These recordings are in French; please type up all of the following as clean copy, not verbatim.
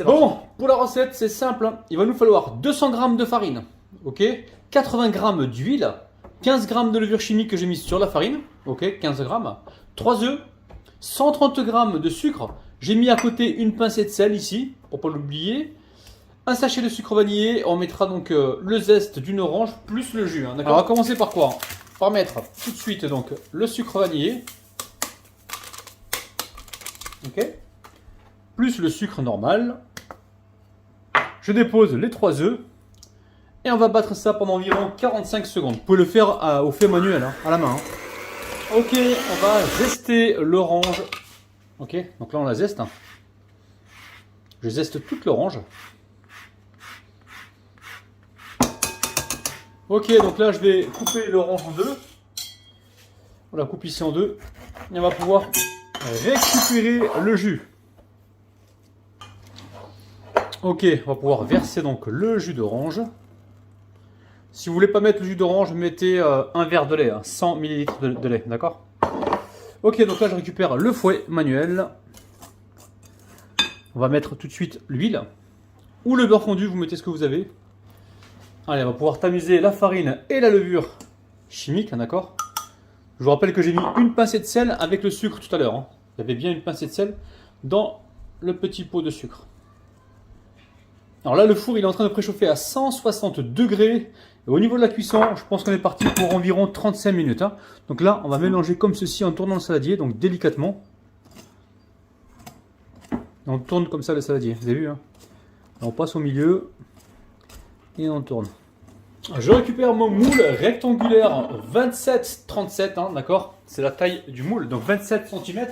Bon, pour la recette, c'est simple, hein. Il va nous falloir 200 g de farine, ok, 80 g d'huile, 15 g de levure chimique que j'ai mise sur la farine, ok, 15 g, 3 œufs, 130 g de sucre. J'ai mis à côté une pincée de sel ici, pour pas l'oublier. Un sachet de sucre vanillé, on mettra donc le zeste d'une orange plus le jus, hein, d'accord. On va commencer par quoi? Par mettre tout de suite donc le sucre vanillé, ok, plus le sucre normal. Je dépose les 3 œufs et on va battre ça pendant environ 45 secondes. Vous pouvez le faire au fait manuel, hein, à la main. Hein. Ok, on va zester l'orange. Ok, donc là on la zeste. Hein. Je zeste toute l'orange. Ok, donc là je vais couper l'orange en deux. On la coupe ici en deux. Et on va pouvoir récupérer le jus. Ok, on va pouvoir verser donc le jus d'orange. Si vous voulez pas mettre le jus d'orange, mettez un verre de lait, hein, 100 ml de lait, d'accord? Ok, donc là je récupère le fouet manuel. On va mettre tout de suite l'huile. Ou le beurre fondu, vous mettez ce que vous avez. Allez, on va pouvoir tamiser la farine et la levure chimique, hein, d'accord? Je vous rappelle que j'ai mis une pincée de sel avec le sucre tout à l'heure. Hein. Il y avait bien une pincée de sel dans le petit pot de sucre. Alors là, le four il est en train de préchauffer à 160 degrés. Et au niveau de la cuisson, je pense qu'on est parti pour environ 35 minutes. Hein. Donc là, on va mélanger comme ceci en tournant le saladier, donc délicatement. On tourne comme ça le saladier, vous avez vu, hein. On passe au milieu et on tourne. Je récupère mon moule rectangulaire 27-37, hein, d'accord? C'est la taille du moule, donc 27 cm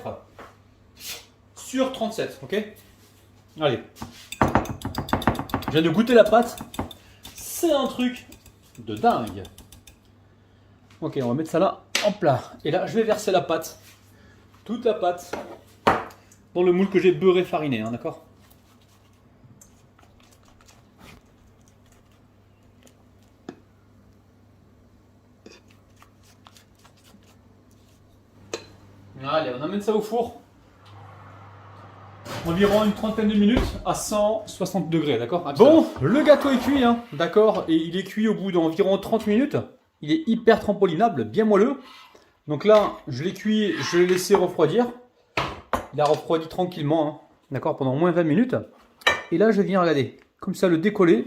sur 37, ok? Allez. Je viens de goûter la pâte. C'est un truc de dingue. Ok, on va mettre ça là en plat. Et là, je vais verser la pâte, toute la pâte, dans le moule que j'ai beurré fariné, hein, d'accord? Allez, on amène ça au four. Environ une trentaine de minutes à 160 degrés, d'accord? Bon, le gâteau est cuit, hein, d'accord? Et il est cuit au bout d'environ 30 minutes. Il est hyper trampolinable, bien moelleux. Donc là, je l'ai cuit, je l'ai laissé refroidir. Il a refroidi tranquillement, hein, d'accord? Pendant au moins 20 minutes. Et là, je viens regarder, comme ça, le décoller.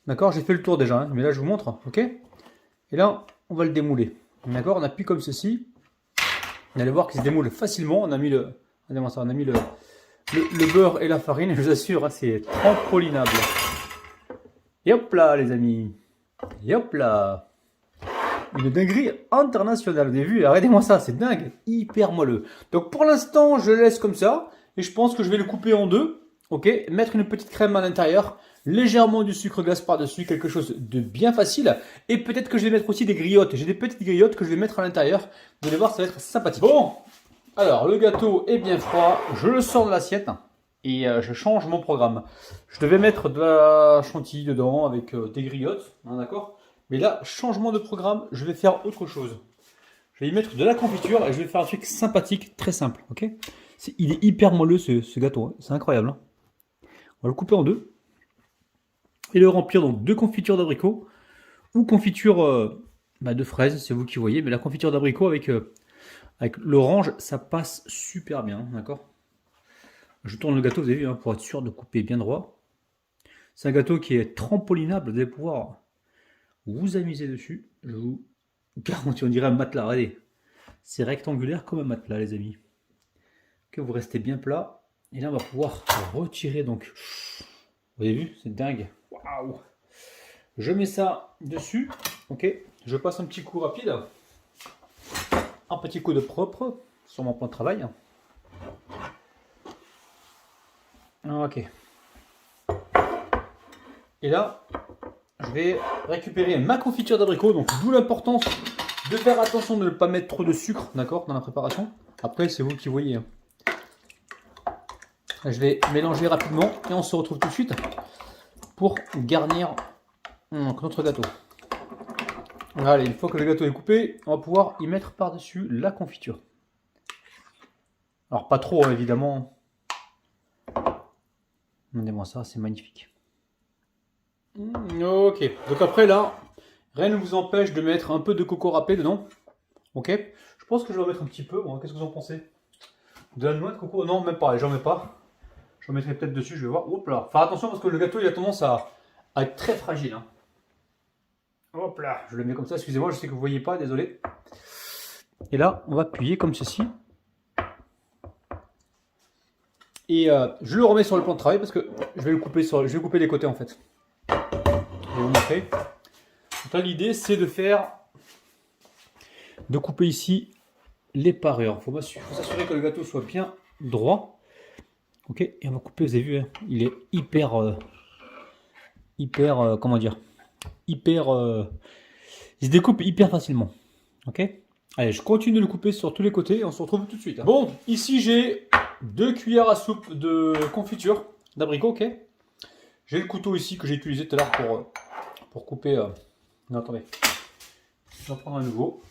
D'accord? J'ai fait le tour déjà, hein, mais là, je vous montre, ok? Et là, on va le démouler. D'accord? On appuie comme ceci. Vous allez voir qu'il se démoule facilement. On a mis le beurre et la farine, je vous assure, hein, c'est trampolinable. Et hop là, les amis. Et hop là. Une dinguerie internationale. Vous avez vu? Regardez-moi ça, c'est dingue. Hyper moelleux. Donc pour l'instant, je le laisse comme ça. Et je pense que je vais le couper en deux. Ok, mettre une petite crème à l'intérieur. Légèrement du sucre glace par-dessus. Quelque chose de bien facile. Et peut-être que je vais mettre aussi des griottes. J'ai des petites griottes que je vais mettre à l'intérieur. Vous allez voir, ça va être sympathique. Bon. Alors, le gâteau est bien froid, je le sors de l'assiette et je change mon programme. Je devais mettre de la chantilly dedans avec des griottes, hein, d'accord? Mais là, changement de programme, je vais faire autre chose. Je vais y mettre de la confiture et je vais faire un truc sympathique, très simple, ok? Il est hyper moelleux ce gâteau, hein. C'est incroyable. Hein. On va le couper en deux et le remplir donc de confiture d'abricot ou confiture de fraises, c'est vous qui voyez, mais la confiture d'abricot avec l'orange, ça passe super bien, d'accord? Je tourne le gâteau, vous avez vu, hein, pour être sûr de couper bien droit. C'est un gâteau qui est trampolinable, vous allez pouvoir vous amuser dessus. Je vous garantis, on dirait un matelas, regardez. C'est rectangulaire comme un matelas, les amis. Que vous restez bien plat. Et là, on va pouvoir retirer, donc. Vous avez vu, c'est dingue. Waouh! Je mets ça dessus, ok? Je passe un petit coup rapide. Un petit coup de propre sur mon plan de travail. Ok. Et là, je vais récupérer ma confiture d'abricot. Donc, d'où l'importance de faire attention de ne pas mettre trop de sucre, d'accord, dans la préparation. Après, c'est vous qui voyez. Je vais mélanger rapidement et on se retrouve tout de suite pour garnir notre gâteau. Allez, une fois que le gâteau est coupé, on va pouvoir y mettre par-dessus la confiture. Alors pas trop, évidemment. Regardez-moi ça, c'est magnifique. Ok, donc après là, rien ne vous empêche de mettre un peu de coco râpé dedans. Ok, je pense que je vais en mettre un petit peu. Bon, qu'est-ce que vous en pensez? De la noix de coco? Non, même pas, j'en mets pas. J'en mettrai peut-être dessus, je vais voir. Hop là, faire attention parce que le gâteau il a tendance à être très fragile. Hein. Hop là, je le mets comme ça, excusez-moi, je sais que vous ne voyez pas, désolé. Et là, on va appuyer comme ceci. Et je le remets sur le plan de travail parce que je vais le couper les côtés en fait. Je vais vous montrer. Donc là, l'idée c'est de couper ici les parures. Il faut s'assurer que le gâteau soit bien droit. Ok, et on va couper, vous avez vu, hein, il est hyper, comment dire, il se découpe hyper facilement. Ok, allez, je continue de le couper sur tous les côtés et on se retrouve tout de suite. Hein. Bon, ici j'ai 2 cuillères à soupe de confiture d'abricot. Ok, j'ai le couteau ici que j'ai utilisé tout à l'heure pour couper. Non, attendez, je vais en prendre un nouveau.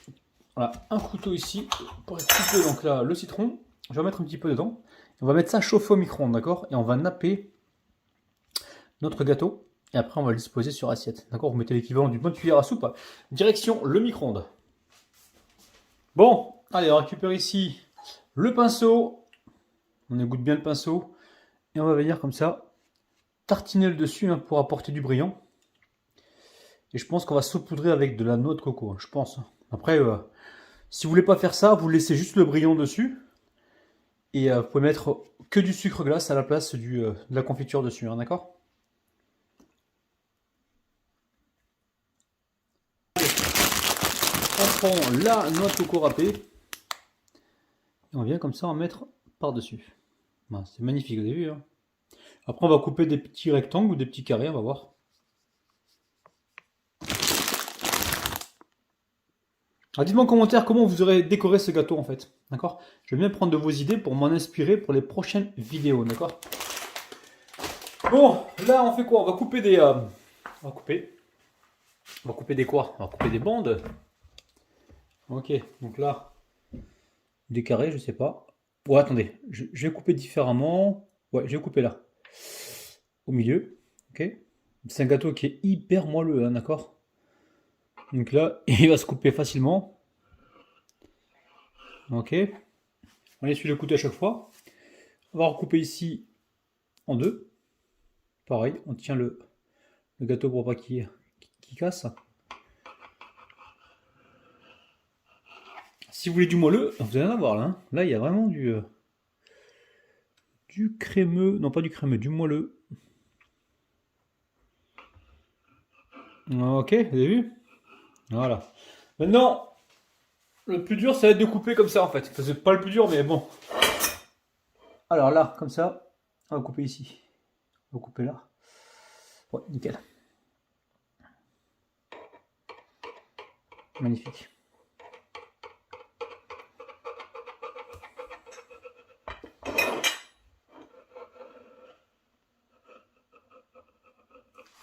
Voilà, un couteau ici pour couper donc là le citron. Je vais en mettre un petit peu dedans. On va mettre ça chauffer au micro-ondes, d'accord? Et on va napper notre gâteau. Et après, on va le disposer sur assiette. D'accord? Vous mettez l'équivalent d'une bonne cuillère à soupe. Direction le micro-ondes. Bon, allez, on récupère ici le pinceau. On égoutte bien le pinceau. Et on va venir comme ça tartiner le dessus hein, pour apporter du brillant. Et je pense qu'on va saupoudrer avec de la noix de coco. Hein, je pense. Après, si vous voulez pas faire ça, vous laissez juste le brillant dessus. Et vous pouvez mettre que du sucre glace à la place de la confiture dessus, hein, d'accord? On prend la noix de coco râpée. Et on vient comme ça en mettre par-dessus. Voilà, c'est magnifique, vous avez vu. Hein, après, on va couper des petits rectangles ou des petits carrés, on va voir. Alors dites-moi en commentaire comment vous aurez décoré ce gâteau en fait, d'accord? Je vais bien prendre de vos idées pour m'en inspirer pour les prochaines vidéos, d'accord? Bon, là on fait quoi? On va couper des... On va couper des quoi? On va couper des bandes. Ok, donc là, des carrés, je sais pas. Ouais, attendez, je vais couper différemment. Ouais, je vais couper là. Au milieu, ok? C'est un gâteau qui est hyper moelleux, hein, d'accord? Donc là, il va se couper facilement. Ok. On essuie le couteau à chaque fois. On va recouper ici en deux. Pareil, on tient le gâteau pour pas qu'il casse. Si vous voulez du moelleux, vous allez en avoir là. Hein. Là, il y a vraiment du crémeux. Non, pas du crémeux, du moelleux. Ok, vous avez vu? Voilà. Maintenant, le plus dur, ça va être de couper comme ça en fait. Enfin, c'est pas le plus dur, mais bon. Alors là, comme ça, on va couper ici. On va couper là. Ouais, nickel. Magnifique.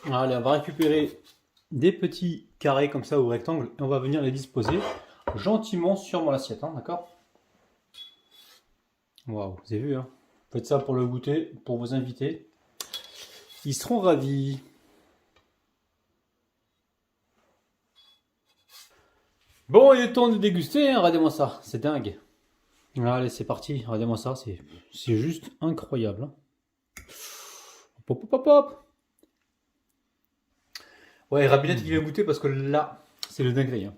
Allez, on va récupérer des petits carrés comme ça ou rectangles et on va venir les disposer gentiment sur mon assiette, hein, d'accord? Waouh, vous avez vu, hein? Faites ça pour le goûter, pour vos invités. Ils seront ravis. Bon, il est temps de déguster, hein, regardez-moi ça, c'est dingue. Allez, c'est parti, regardez-moi ça, c'est juste incroyable. Hein. Hop, hop, hop, hop. Ouais, Rabinette qui vient goûter parce que là, c'est le dinguerie. Hein.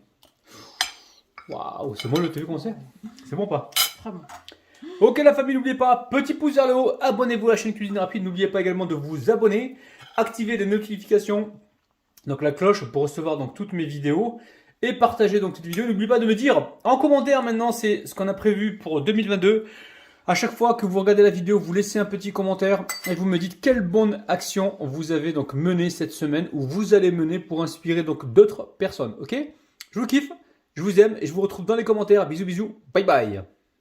Waouh, c'est bon le TV qu'on sait? C'est bon pas? Très bon. Ok la famille, n'oubliez pas, petit pouce vers le haut, abonnez-vous à la chaîne Cuisine Rapide, n'oubliez pas également de vous abonner, activer les notifications, donc la cloche pour recevoir donc toutes mes vidéos et partager donc cette vidéo. N'oubliez pas de me dire en commentaire maintenant, c'est ce qu'on a prévu pour 2022. À chaque fois que vous regardez la vidéo, vous laissez un petit commentaire et vous me dites quelle bonne action vous avez donc mené cette semaine ou vous allez mener pour inspirer donc d'autres personnes. Ok? Je vous kiffe, je vous aime et je vous retrouve dans les commentaires. Bisous bisous, bye bye.